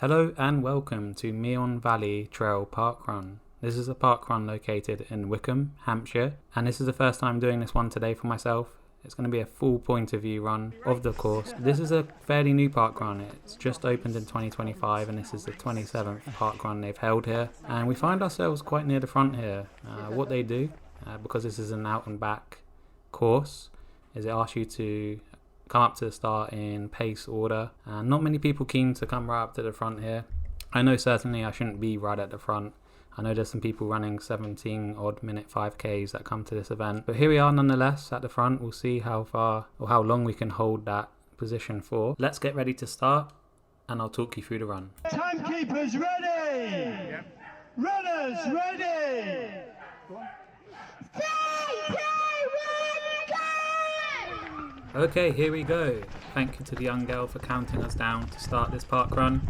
Hello and welcome to Meon Valley Trail Parkrun. This is a parkrun located in Wickham, Hampshire, and this is the first time doing this one today for myself. It's going to be a full point of view run of the course. This is a fairly new parkrun. It's just opened in 2025 and this is the 27th parkrun they've held here. And we find ourselves quite near the front here. What they do, because this is an out and back course, is it asks you to come up to the start in pace order, and not many people keen to come right up to the front here. I know certainly I shouldn't be right at the front. I know there's some people running 17 odd minute 5Ks that come to this event, but here we are nonetheless at the front. We'll see how far or how long we can hold that position for. Let's get ready to start and I'll talk you through the run. Timekeepers ready! Yep. Runners ready! Okay, here we go. Thank you to the young girl for counting us down to start this parkrun.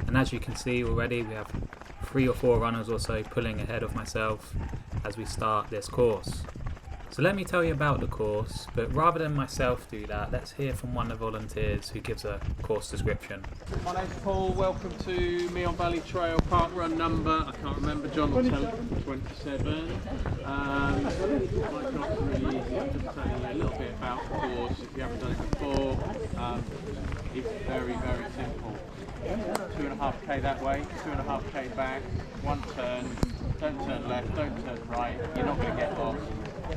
And as you can see already, we have 3 or 4 runners or so pulling ahead of myself as we start this course. So let me tell you about the course, but rather than myself do that, let's hear from one of the volunteers who gives a course description. My name's Paul, welcome to Meon Valley Trail Parkrun number, I can't remember, John will tell 27. My job's really easy, I'm just telling you a little bit about the course if you haven't done it before. It's very, very simple. 2.5k that way, 2.5k back, one turn, don't turn left, don't turn right, you're not going to get lost.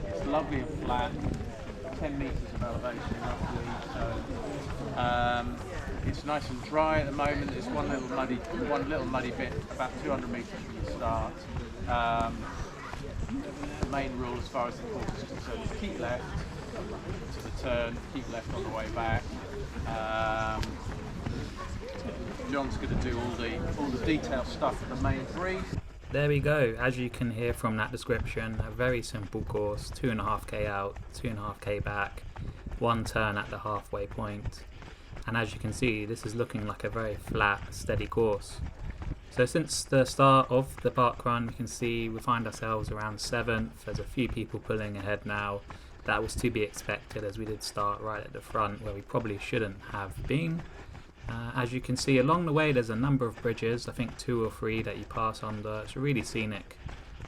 It's lovely and flat, 10 metres of elevation roughly, so it's nice and dry at the moment. There's one little muddy bit about 200 metres from the start. The main rule as far as the course is concerned is keep left to the turn, keep left on the way back. John's going to do all the detailed stuff for the main brief. There we go. As you can hear from that description, a very simple course, 2.5k out, 2.5k back, one turn at the halfway point. And as you can see, this is looking like a very flat, steady course. So since the start of the parkrun, you can see we find ourselves around 7th. There's a few people pulling ahead now. That was to be expected as we did start right at the front where we probably shouldn't have been. As you can see along the way there's a number of bridges, I think 2 or 3 that you pass under. It's a really scenic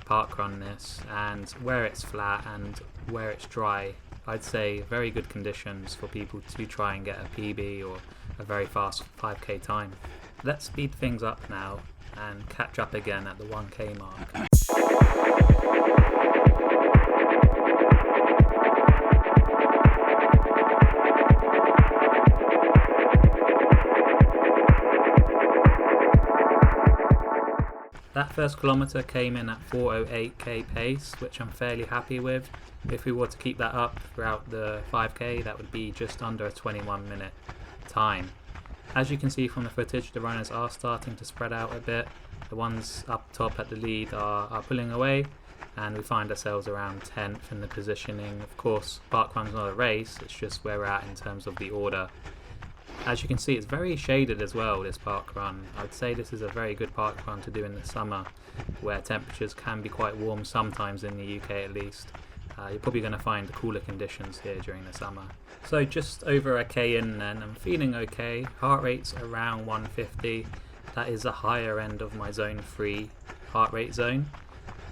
parkrun this, and where it's flat and where it's dry, I'd say very good conditions for people to try and get a PB or a very fast 5k time. Let's speed things up now and catch up again at the 1k mark. That first kilometre came in at 4:08k pace, which I'm fairly happy with. If we were to keep that up throughout the 5k, that would be just under a 21 minute time. As you can see from the footage, the runners are starting to spread out a bit. The ones up top at the lead are pulling away, and we find ourselves around 10th in the positioning. Of course, parkrun's not a race, it's just where we're at in terms of the order. As you can see, it's very shaded as well, this parkrun. I'd say this is a very good parkrun to do in the summer, where temperatures can be quite warm sometimes in the UK at least. You're probably going to find cooler conditions here during the summer. So just over a k in then, I'm feeling okay. Heart rate's around 150. That is the higher end of my zone 3 heart rate zone.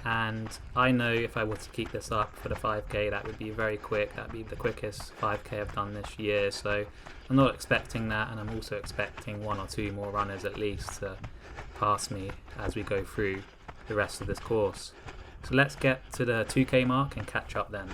And I know if I were to keep this up for the 5k, that would be very quick. That would be the quickest 5k I've done this year. So I'm not expecting that, and I'm also expecting 1 or 2 more runners at least to pass me as we go through the rest of this course. So let's get to the 2k mark and catch up then.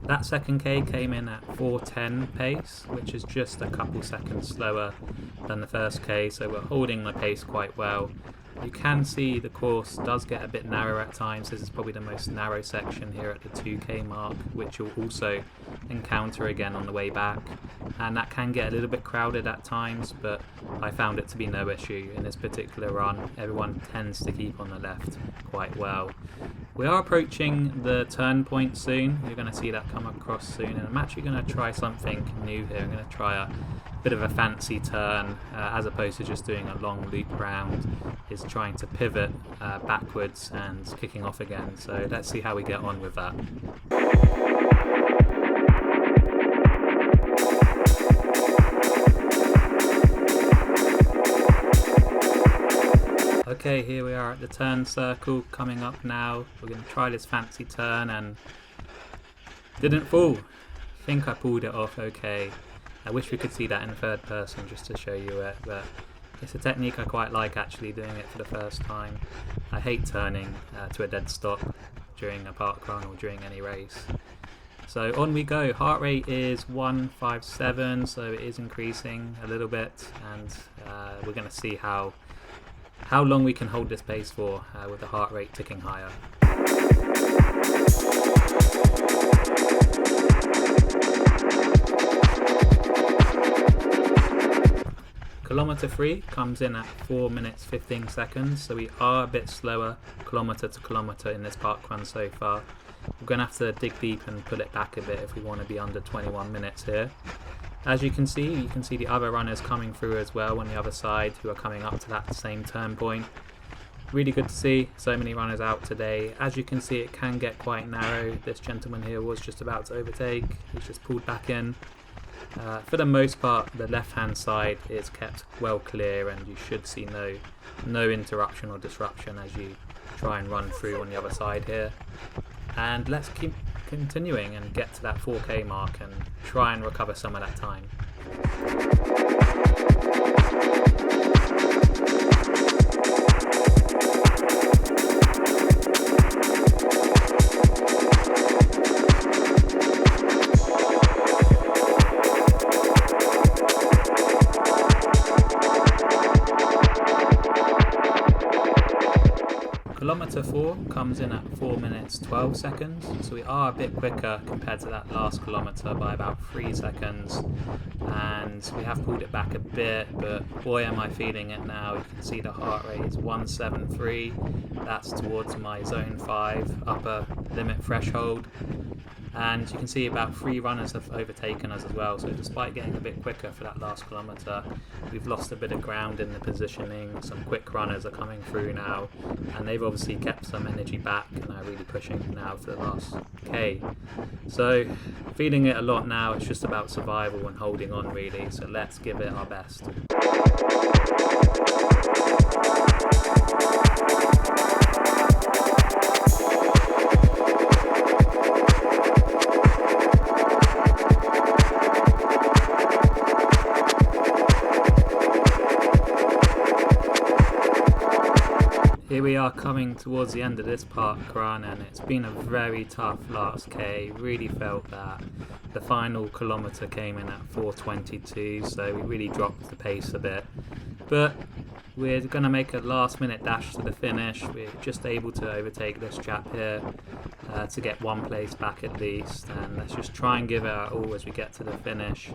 That second K came in at 4:10 pace, which is just a couple seconds slower than the first K, so we're holding the pace quite well. You can see the course does get a bit narrow at times. This is probably the most narrow section here at the 2k mark, which you'll also encounter again on the way back, and that can get a little bit crowded at times, but I found it to be no issue in this particular run. Everyone tends to keep on the left quite well. We are approaching the turn point soon. You're going to see that come across soon, and I'm actually going to try something new here. I'm going to try bit of a fancy turn, as opposed to just doing a long loop around, is trying to pivot backwards and kicking off again. So let's see how we get on with that. Okay, here we are at the turn circle coming up now. We're going to try this fancy turn and didn't fall. I think I pulled it off okay. I wish we could see that in third person just to show you it, but it's a technique I quite like actually, doing it for the first time. I hate turning to a dead stop during a parkrun or during any race. So on we go. Heart rate is 157, so it is increasing a little bit, and we're going to see how long we can hold this pace for with the heart rate ticking higher. Kilometer 3 comes in at 4 minutes 15 seconds, so we are a bit slower kilometer to kilometer in this parkrun so far. We're going to have to dig deep and pull it back a bit if we want to be under 21 minutes here. As you can see the other runners coming through as well on the other side who are coming up to that same turn point. Really good to see so many runners out today. As you can see, it can get quite narrow. This gentleman here was just about to overtake. He's just pulled back in. For the most part, the left hand side is kept well clear, and you should see no interruption or disruption as you try and run through on the other side here. And let's keep continuing and get to that 4K mark and try and recover some of that time. Kilometer 4 comes in at 4 minutes 12 seconds, so we are a bit quicker compared to that last kilometer by about 3 seconds, and we have pulled it back a bit, but boy am I feeling it now. You can see the heart rate is 173, that's towards my zone 5 upper limit threshold, and you can see about 3 runners have overtaken us as well, so despite getting a bit quicker for that last kilometer, we've lost a bit of ground in the positioning. Some quick runners are coming through now, and they've obviously kept some energy back and are really pushing now for the last K. So feeling it a lot now. It's just about survival and holding on really, so let's give it our best. Here we are coming towards the end of this parkrun, and it's been a very tough last K. Really felt that. The final kilometre came in at 4:22, so we really dropped the pace a bit. But we're going to make a last minute dash to the finish. We're just able to overtake this chap here to get one place back at least, and let's just try and give it our all as we get to the finish.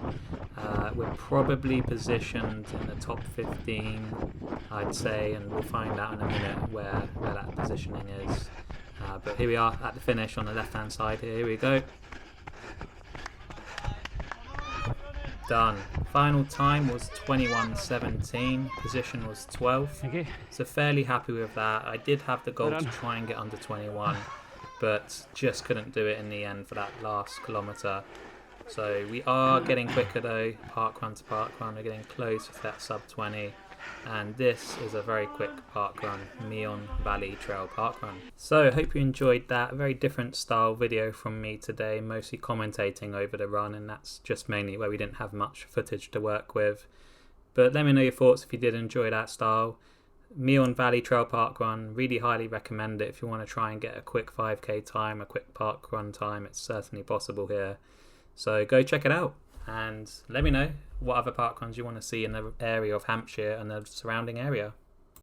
We're probably positioned in the top 15, I'd say, and we'll find out in a minute where that positioning is. But here we are at the finish on the left hand side here we go. Done. Final time was 21:17, position was 12th. Okay. So fairly happy with that. I did have the goal to try and get under 21, but just couldn't do it in the end for that last kilometre. So we are getting quicker though, parkrun to parkrun, we're getting close to that sub 20. And this is a very quick parkrun, Meon Valley Trail Parkrun. So I hope you enjoyed that. A very different style video from me today, mostly commentating over the run, and that's just mainly where we didn't have much footage to work with. But let me know your thoughts if you did enjoy that style. Meon Valley Trail Parkrun, really highly recommend it if you want to try and get a quick 5k time, a quick parkrun time. It's certainly possible here. So go check it out. And let me know what other parkruns you want to see in the area of Hampshire and the surrounding area.